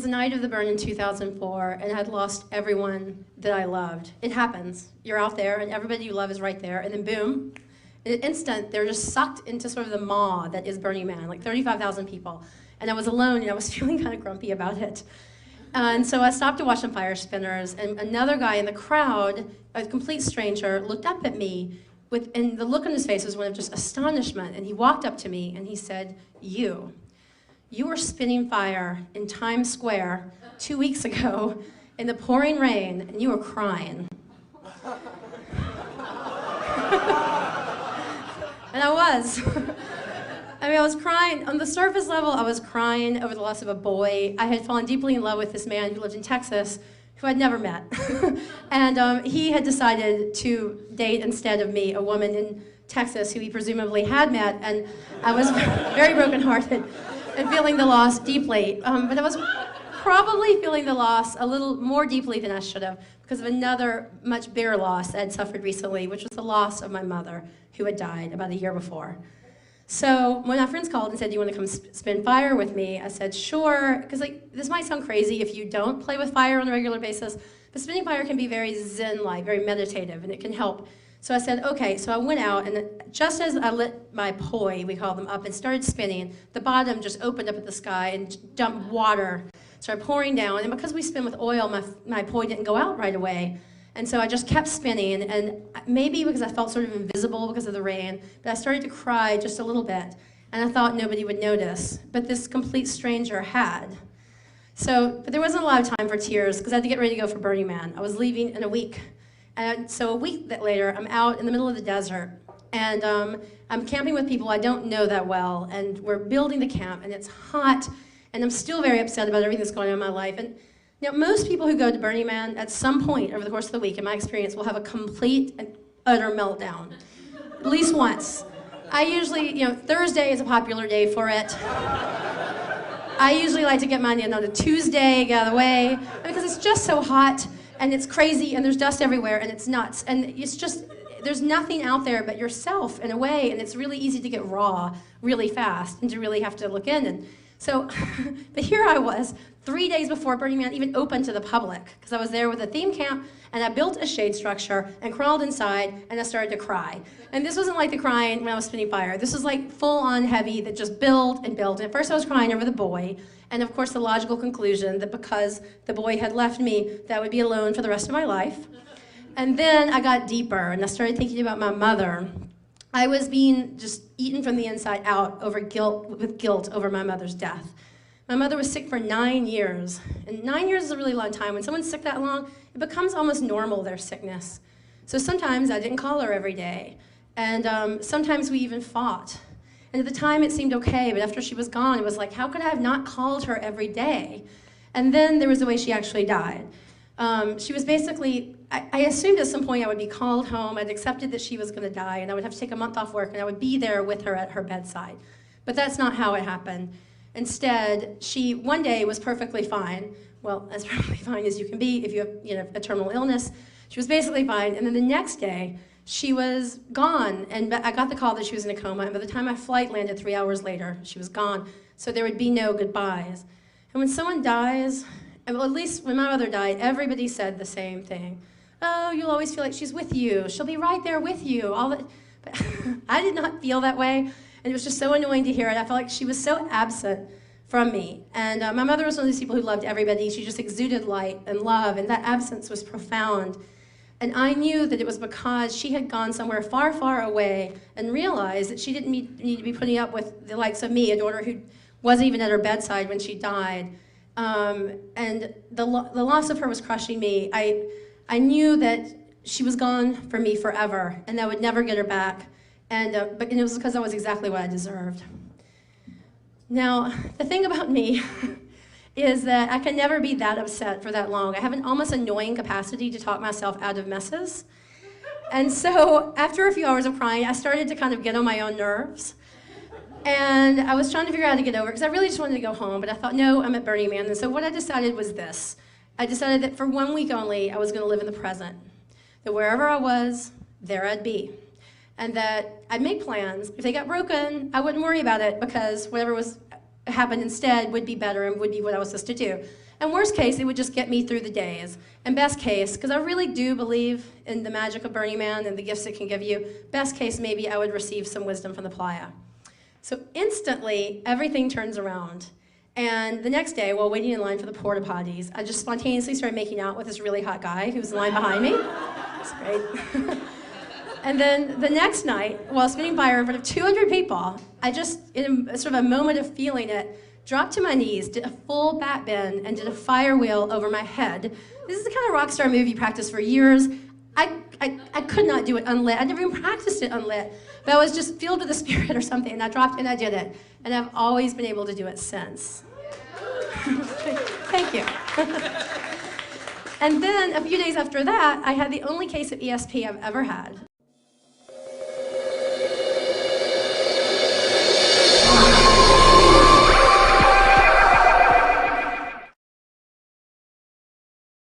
was the night of the burn in 2004, and I had lost everyone that I loved. It happens. You're out there, and everybody you love is right there, and then boom, in an instant, they're just sucked into sort of the maw that is Burning Man, like 35,000 people. And I was alone, and I was feeling kind of grumpy about it. And so I stopped to watch some fire spinners, and another guy in the crowd, a complete stranger, looked up at me, and the look on his face was one of just astonishment, and he walked up to me, and he said, you were spinning fire in Times Square 2 weeks ago in the pouring rain, and you were crying. And I was. I mean, I was crying. On the surface level, I was crying over the loss of a boy. I had fallen deeply in love with this man who lived in Texas, who I'd never met. And he had decided to date, instead of me, a woman in Texas who he presumably had met, and I was very brokenhearted and feeling the loss deeply. But I was probably feeling the loss a little more deeply than I should have, because of another much bigger loss I'd suffered recently, which was the loss of my mother, who had died about a year before. So when my friends called and said, do you want to come spin fire with me? I said, sure, because this might sound crazy if you don't play with fire on a regular basis, but spinning fire can be very zen-like, very meditative, and it can help. So I said, okay, so I went out, and just as I lit my poi, we call them, up and started spinning, the bottom just opened up at the sky and dumped water, started pouring down, and because we spin with oil, my poi didn't go out right away. And so I just kept spinning, and maybe because I felt sort of invisible because of the rain, but I started to cry just a little bit, and I thought nobody would notice, but this complete stranger had. But there wasn't a lot of time for tears, because I had to get ready to go for Burning Man. I was leaving in a week. And so a week later, I'm out in the middle of the desert, and I'm camping with people I don't know that well, and we're building the camp, and it's hot, and I'm still very upset about everything that's going on in my life. And most people who go to Burning Man at some point over the course of the week, in my experience, will have a complete and utter meltdown, at least once. I usually, Thursday is a popular day for it. I usually like to get mine in on a Tuesday, get out of the way, because it's just so hot, and it's crazy, and there's dust everywhere, and it's nuts, and it's just, there's nothing out there but yourself in a way, and it's really easy to get raw really fast, and to really have to look in. And so, but here I was, 3 days before Burning Man even opened to the public, because I was there with a theme camp, and I built a shade structure, and crawled inside, and I started to cry. And this wasn't like the crying when I was spinning fire. This was like full-on heavy that just built and built. And at first I was crying over the boy, and of course the logical conclusion that because the boy had left me, that I would be alone for the rest of my life. And then I got deeper, and I started thinking about my mother. I was being just eaten from the inside out with guilt over my mother's death. My mother was sick for 9 years, and 9 years is a really long time. When someone's sick that long, it becomes almost normal, their sickness. So sometimes I didn't call her every day, and sometimes we even fought. And at the time it seemed okay, but after she was gone, it was like, how could I have not called her every day? And then there was the way she actually died. She was basically, I assumed at some point I would be called home. I'd accepted that she was going to die, and I would have to take a month off work, and I would be there with her at her bedside. But that's not how it happened. Instead, she one day was perfectly fine. Well, as perfectly fine as you can be if you have a terminal illness. She was basically fine, and then the next day, she was gone, and I got the call that she was in a coma, and by the time my flight landed 3 hours later, she was gone. So there would be no goodbyes. And when someone dies, well, at least when my mother died, everybody said the same thing. Oh, you'll always feel like she's with you. She'll be right there with you. All that. But I did not feel that way, and it was just so annoying to hear it. I felt like she was so absent from me. And my mother was one of these people who loved everybody. She just exuded light and love, and that absence was profound. And I knew that it was because she had gone somewhere far, far away and realized that she didn't need to be putting up with the likes of me, a daughter who wasn't even at her bedside when she died. And the loss of her was crushing me. I knew that she was gone from me forever, and I would never get her back. And it was because I was exactly what I deserved. Now, the thing about me is that I can never be that upset for that long. I have an almost annoying capacity to talk myself out of messes. And so after a few hours of crying, I started to kind of get on my own nerves. And I was trying to figure out how to get over it, because I really just wanted to go home, but I thought, no, I'm at Burning Man. And so what I decided was this. I decided that for 1 week only, I was going to live in the present. That wherever I was, there I'd be. And that I'd make plans. If they got broken, I wouldn't worry about it, because whatever happened instead would be better and would be what I was supposed to do. And worst case, it would just get me through the days. And best case, because I really do believe in the magic of Burning Man and the gifts it can give you, best case, maybe I would receive some wisdom from the playa. So instantly, everything turns around. And the next day, while waiting in line for the porta potties, I just spontaneously started making out with this really hot guy who was in line behind me. It's great. And then the next night, while spinning fire in front of 200 people, I just, in a sort of a moment of feeling it, dropped to my knees, did a full bat bend, and did a fire wheel over my head. This is the kind of rock star move you practice for years. I could not do it unlit. I never even practiced it unlit. But I was just filled with the spirit or something, and I dropped and I did it. And I've always been able to do it since. Thank you. And then a few days after that, I had the only case of ESP I've ever had.